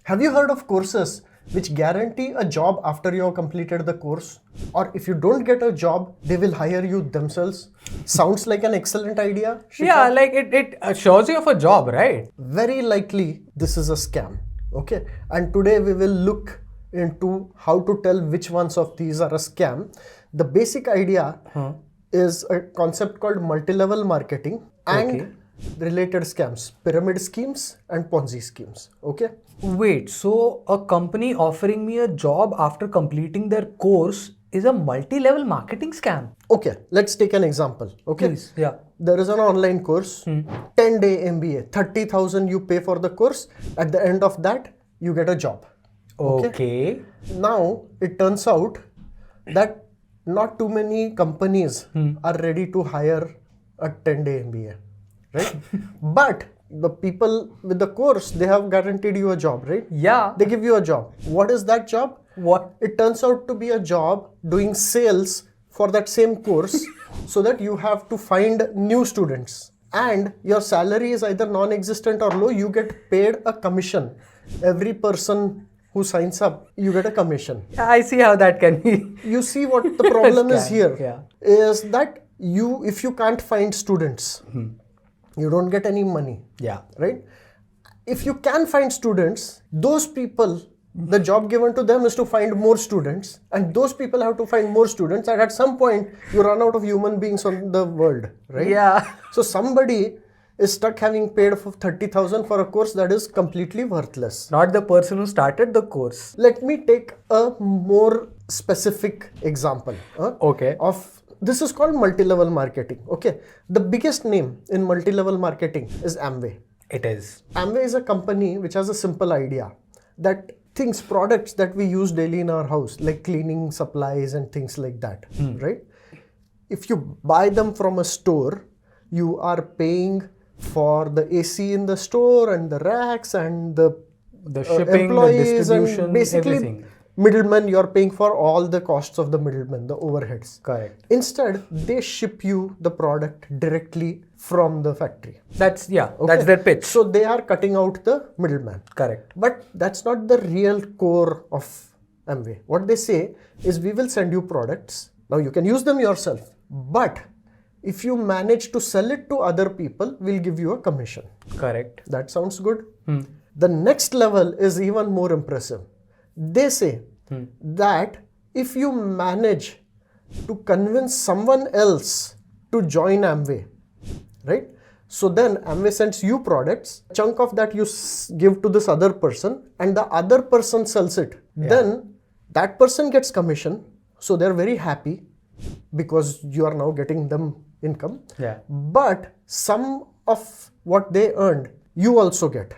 Have you heard of courses which guarantee a job after you have completed the course? Or if you don't get a job, they will hire you themselves? Sounds like an excellent idea, Shikha? Yeah, like it assures you of a job, right? Very likely this is a scam. Okay, and today we will look into how to tell which ones of these are a scam. The basic idea is a concept called multi-level marketing and related scams, pyramid schemes and Ponzi schemes. Okay. Wait, so a company offering me a job after completing their course is a multi-level marketing scam? Okay, let's take an example. Okay. Please, yeah. There is an online course, 10-day MBA, 30,000 you pay for the course. At the end of that, you get a job. Okay. Now, it turns out that not too many companies are ready to hire a 10-day MBA, right? But the people with the course, they have guaranteed you a job, right? Yeah. They give you a job. What is that job? What? It turns out to be a job doing sales for that same course so that you have to find new students. And your salary is either non-existent or low. You get paid a commission. Every person who signs up, you get a commission. I see how that can be. You see what the problem is here Yeah. is that if you can't find students, you don't get any money. Yeah. Right? If you can find students, those people, the job given to them is to find more students, and those people have to find more students, and at some point you run out of human beings on the world, right? Yeah. So somebody is stuck having paid for 30,000 for a course that is completely worthless. Not the person who started the course. Let me take a more specific example. Okay. This is called multi-level marketing. Okay. The biggest name in multi-level marketing is Amway. It is. Amway is a company which has a simple idea that products that we use daily in our house, like cleaning supplies and things like that, right? If you buy them from a store, you are paying for the AC in the store and the racks and the shipping, employees, the distribution, and basically everything. Middlemen, you're paying for all the costs of the middlemen, the overheads. Correct. Instead, they ship you the product directly from the factory. That's their pitch. So they are cutting out the middleman. Correct. But that's not the real core of Amway. What they say is, we will send you products. Now you can use them yourself, but if you manage to sell it to other people, we'll give you a commission. Correct. That sounds good. The next level is even more impressive. They say that if you manage to convince someone else to join Amway, right? So then Amway sends you products, a chunk of that you give to this other person, and the other person sells it. Yeah. Then that person gets commission, so they're very happy because you are now getting them income. Yeah. But some of what they earned, you also get.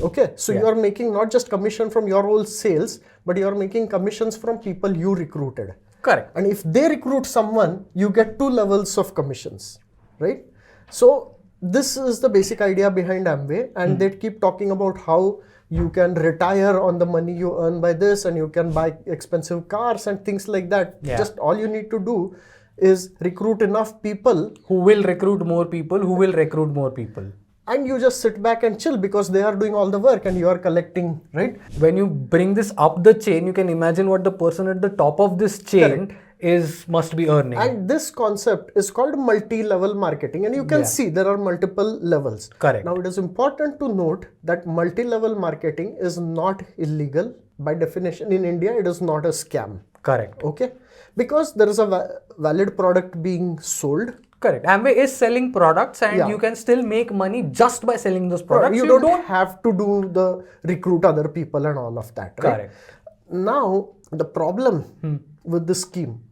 Okay, so you are making not just commission from your whole sales, but you are making commissions from people you recruited. Correct. And if they recruit someone, you get 2 levels of commissions, right? So this is the basic idea behind Amway, and they keep talking about how you can retire on the money you earn by this, and you can buy expensive cars and things like that. Yeah. Just all you need to do is recruit enough people who will recruit more people. And you just sit back and chill because they are doing all the work and you are collecting, right? When you bring this up the chain, you can imagine what the person at the top of this chain must be earning. And this concept is called multi-level marketing, and you can see there are multiple levels. Correct. Now it is important to note that multi-level marketing is not illegal. By definition, in India, it is not a scam. Correct. Okay? Because there is a valid product being sold. Correct. Amway is selling products, and you can still make money just by selling those products. You don't have to do the recruit other people and all of that. Right? Correct. Now, the problem with this scheme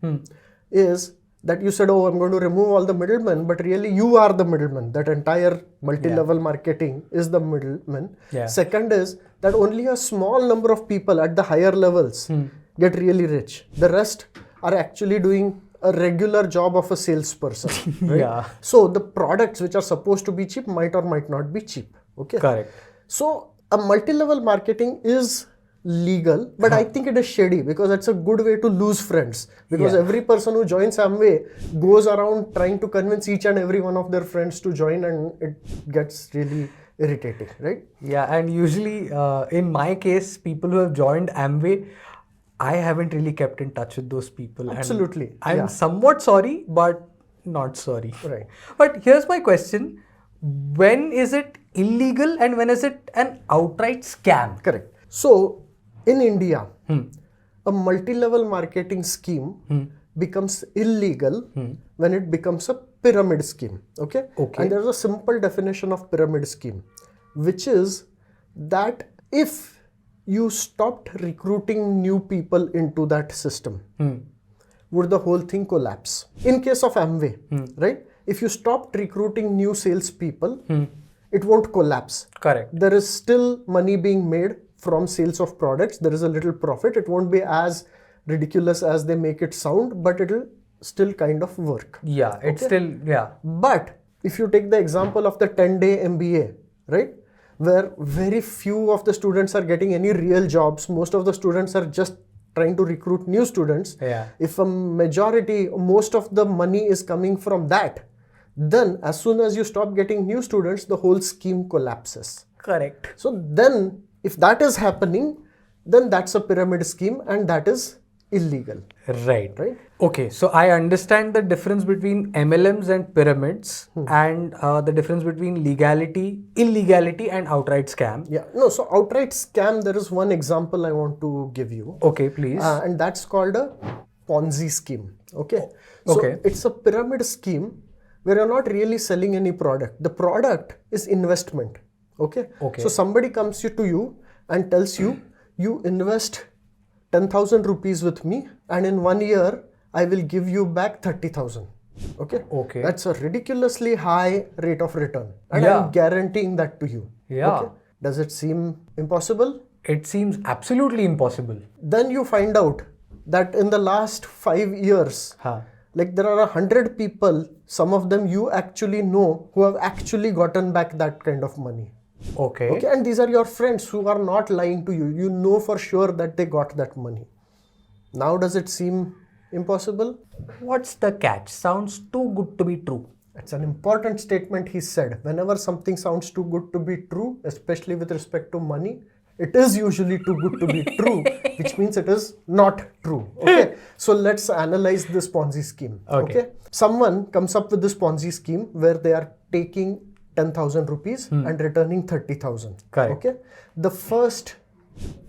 is that you said, I'm going to remove all the middlemen, but really you are the middleman. That entire multi-level marketing is the middleman. Yeah. Second is that only a small number of people at the higher levels get really rich. The rest are actually doing a regular job of a salesperson. Right? Yeah. So the products which are supposed to be cheap might or might not be cheap. Okay. Correct. So a multi-level marketing is legal, but I think it is shady because it's a good way to lose friends. Because every person who joins Amway goes around trying to convince each and every one of their friends to join, and it gets really irritating, right? Yeah, and usually in my case, people who have joined Amway, I haven't really kept in touch with those people. Absolutely, And I'm yeah. somewhat sorry, but not sorry. Right. But here's my question. When is it illegal and when is it an outright scam? Correct. So in India, a multi-level marketing scheme becomes illegal when it becomes a pyramid scheme. Okay? And there's a simple definition of pyramid scheme, which is that if you stopped recruiting new people into that system, would the whole thing collapse? In case of Amway, right? If you stopped recruiting new salespeople, it won't collapse. Correct. There is still money being made from sales of products. There is a little profit. It won't be as ridiculous as they make it sound, but it'll still kind of work. Yeah, it's still, yeah. But if you take the example of the 10-day MBA, right? Where very few of the students are getting any real jobs. Most of the students are just trying to recruit new students. Yeah. If a majority, most of the money is coming from that, then as soon as you stop getting new students, the whole scheme collapses. Correct. So then, if that is happening, then that's a pyramid scheme and that is illegal. Right. Right? Okay, so I understand the difference between MLMs and pyramids and the difference between legality, illegality and outright scam. Yeah. No, so outright scam, there is one example I want to give you. Okay, please. And that's called a Ponzi scheme. Okay. So Okay. it's a pyramid scheme where you're not really selling any product. The product is investment. Okay. Okay. So somebody comes to you and tells you, you invest 10,000 rupees with me and in 1 year, I will give you back 30,000. Okay. Okay. That's a ridiculously high rate of return. And Yeah. I'm guaranteeing that to you. Yeah. Okay. Does it seem impossible? It seems absolutely impossible. Then you find out that in the last 5 years, like there are 100 people, some of them you actually know, who have actually gotten back that kind of money. Okay. Okay, and these are your friends who are not lying to you. You know for sure that they got that money. Now does it seem impossible? What's the catch? Sounds too good to be true. It's an important statement he said. Whenever something sounds too good to be true, especially with respect to money, it is usually too good to be true, which means it is not true. Okay, so let's analyze this Ponzi scheme. Okay. Someone comes up with this Ponzi scheme where they are taking 10,000 rupees and returning 30,000. Correct. Okay. The first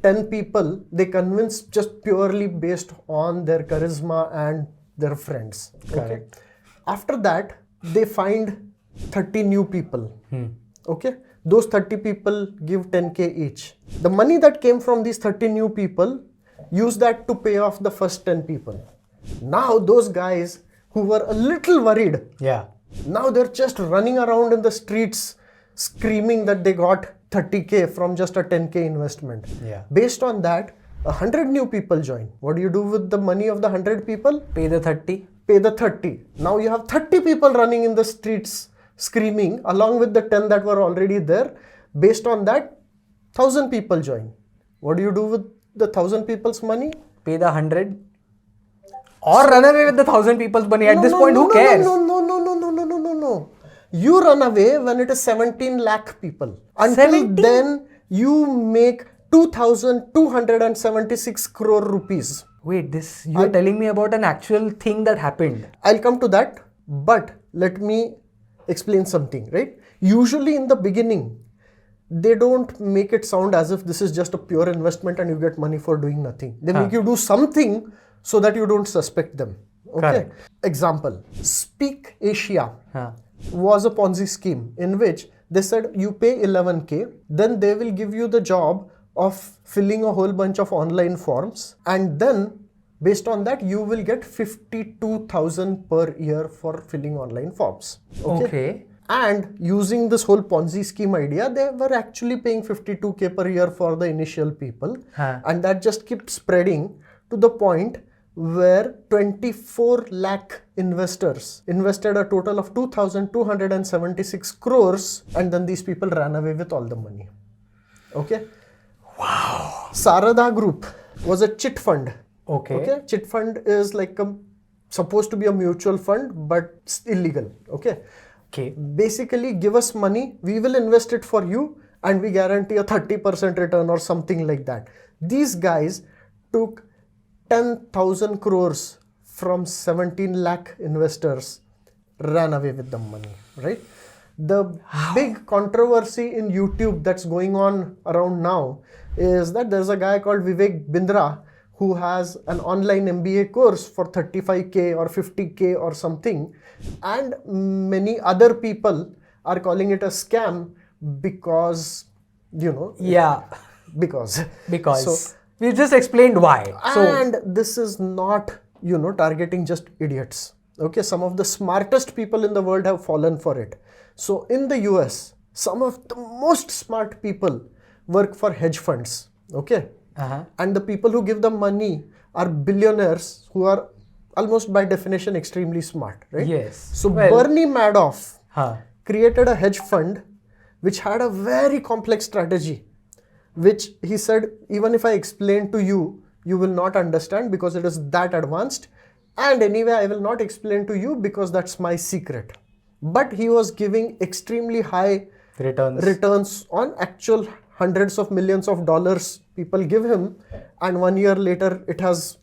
10 people they convince just purely based on their charisma and their friends. Okay. After that, they find 30 new people. Okay. Those 30 people give 10K each. The money that came from these 30 new people, use that to pay off the first 10 people. Now those guys who were a little worried, now they're just running around in the streets screaming that they got 30K from just a 10K investment. Based on that, 100 new people join. What do you do with the money of the 100 people? Pay the 30. Pay the 30. Now you have 30 people running in the streets screaming along with the 10 that were already there. Based on that, 1,000 people join. What do you do with the 1,000 people's money? Pay the 100. Or run away with the 1,000 people's money. At this point, who cares? No. You run away when it is 17 lakh people. Until 17? then, you make 2,276 crore rupees. Wait, this you're telling me about an actual thing that happened. I'll come to that, but let me explain something, right? Usually in the beginning, they don't make it sound as if this is just a pure investment and you get money for doing nothing. They make you do something so that you don't suspect them. Okay. Correct. Example, Speak Asia was a Ponzi scheme in which they said you pay 11K, then they will give you the job of filling a whole bunch of online forms, and then based on that you will get 52,000 per year for filling online forms. Okay. And using this whole Ponzi scheme idea, they were actually paying 52K per year for the initial people, and that just kept spreading to the point where 24 lakh investors invested a total of 2,276 crores, and then these people ran away with all the money. Okay. Wow. Sarada Group was a chit fund. Okay. Chit fund is like supposed to be a mutual fund, but it's illegal. Okay. Okay. Basically, give us money, we will invest it for you, and we guarantee a 30% return or something like that. These guys took 10,000 crores from 17 lakh investors, ran away with the money, right? The big controversy in YouTube that's going on around now is that there's a guy called Vivek Bindra who has an online MBA course for 35K or 50K or something, and many other people are calling it a scam because, Yeah. because. Because So, we just explained why. and this is not, targeting just idiots. Okay, some of the smartest people in the world have fallen for it. So in the US, some of the most smart people work for hedge funds. Okay. And the people who give them money are billionaires who are almost by definition extremely smart, right? Yes. So Bernie Madoff Huh. created a hedge fund which had a very complex strategy, which he said, even if I explain to you, you will not understand because it is that advanced. And anyway, I will not explain to you because that's my secret. But he was giving extremely high returns on actual hundreds of millions of dollars people give him, and 1 year later it has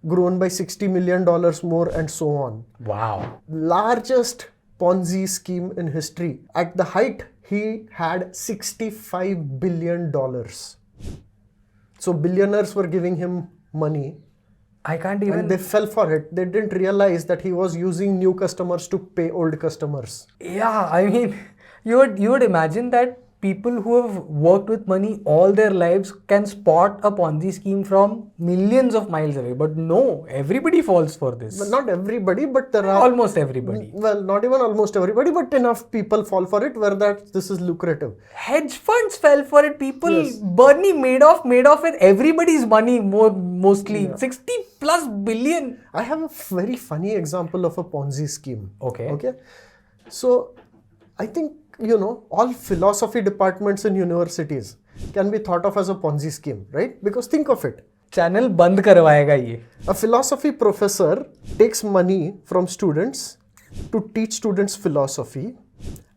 grown by $60 million more, and so on. Wow. Largest Ponzi scheme in history. At the height, he had $65 billion. So billionaires were giving him money. I can't even. And they fell for it. They didn't realize that he was using new customers to pay old customers. Yeah, I mean, you would imagine that people who have worked with money all their lives can spot a Ponzi scheme from millions of miles away. But no, everybody falls for this. But not everybody, but there are... Almost everybody. Well, not even almost everybody, but enough people fall for it where this is lucrative. Hedge funds fell for it. People, Yes. Bernie made off with everybody's money mostly. Yeah. 60 plus billion. I have a very funny example of a Ponzi scheme. Okay. So, I think, all philosophy departments in universities can be thought of as a Ponzi scheme, right? Because think of it. Channel बंद करवाएगा ये. A philosophy professor takes money from students to teach students philosophy,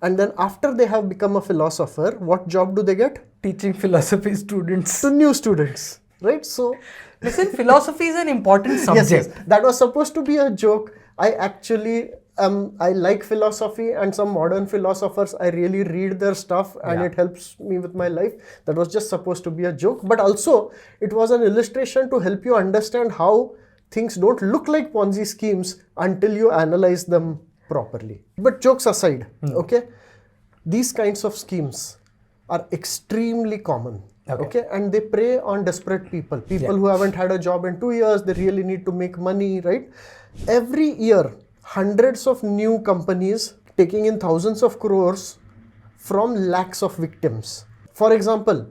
and then after they have become a philosopher, what job do they get? Teaching philosophy students. To new students, right? So, listen, philosophy is an important subject. Yes. That was supposed to be a joke. I actually... I like philosophy, and some modern philosophers, I really read their stuff and it helps me with my life. That was just supposed to be a joke, but also it was an illustration to help you understand how things don't look like Ponzi schemes until you analyze them properly. But jokes aside, okay, these kinds of schemes are extremely common. Okay, and they prey on desperate people who haven't had a job in 2 years. They really need to make money, right? Every year, hundreds of new companies taking in thousands of crores from lakhs of victims. For example,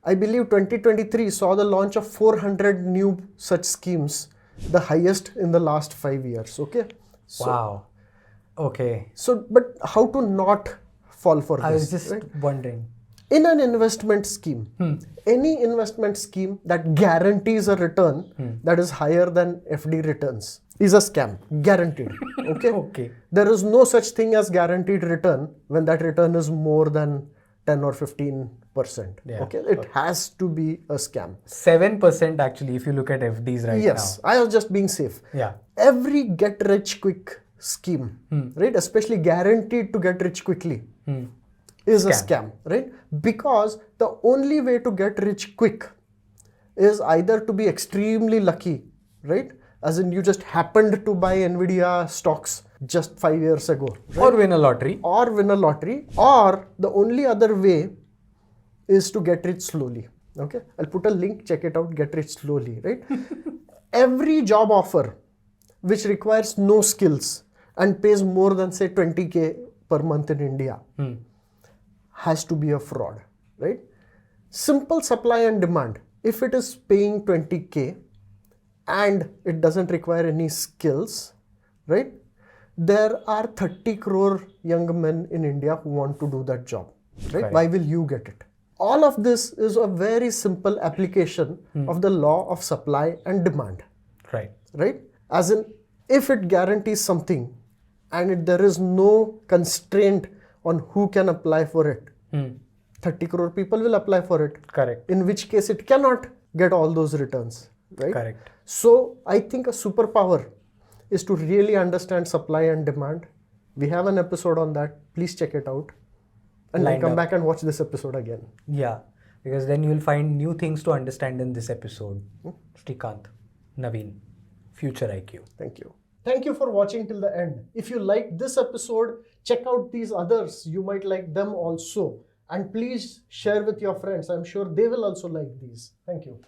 I believe 2023 saw the launch of 400 new such schemes, the highest in the last 5 years. Okay. So, wow. Okay. So, but how to not fall for this? I was just wondering. In an investment scheme, any investment scheme that guarantees a return that is higher than FD returns is a scam, guaranteed. Okay? Okay. There is no such thing as guaranteed return when that return is more than 10 or 15%. Yeah. Okay? It has to be a scam. 7% actually, if you look at FDs right now. Yes, I was just being safe. Yeah. Every get rich quick scheme, right? Especially guaranteed to get rich quickly. Is a scam, right? Because the only way to get rich quick is either to be extremely lucky, right? As in you just happened to buy Nvidia stocks just 5 years ago. Right? Or win a lottery. Or the only other way is to get rich slowly. Okay? I'll put a link, check it out, get rich slowly, right? Every job offer which requires no skills and pays more than say 20K per month in India has to be a fraud, right? Simple supply and demand. If it is paying 20K and it doesn't require any skills, right? There are 30 crore young men in India who want to do that job, right? Why will you get it? All of this is a very simple application of the law of supply and demand. Right. Right? As in, if it guarantees something and there is no constraint on who can apply for it. 30 crore people will apply for it. Correct. In which case it cannot get all those returns, right? Correct. So I think a superpower is to really understand supply and demand. We have an episode on that. Please check it out. And then Lined come up. back and watch this episode again. Yeah, because then you'll find new things to understand in this episode. Srikanth, Naveen, Future IQ. Thank you. Thank you for watching till the end. If you liked this episode, check out these others. You might like them also. And please share with your friends. I'm sure they will also like these. Thank you.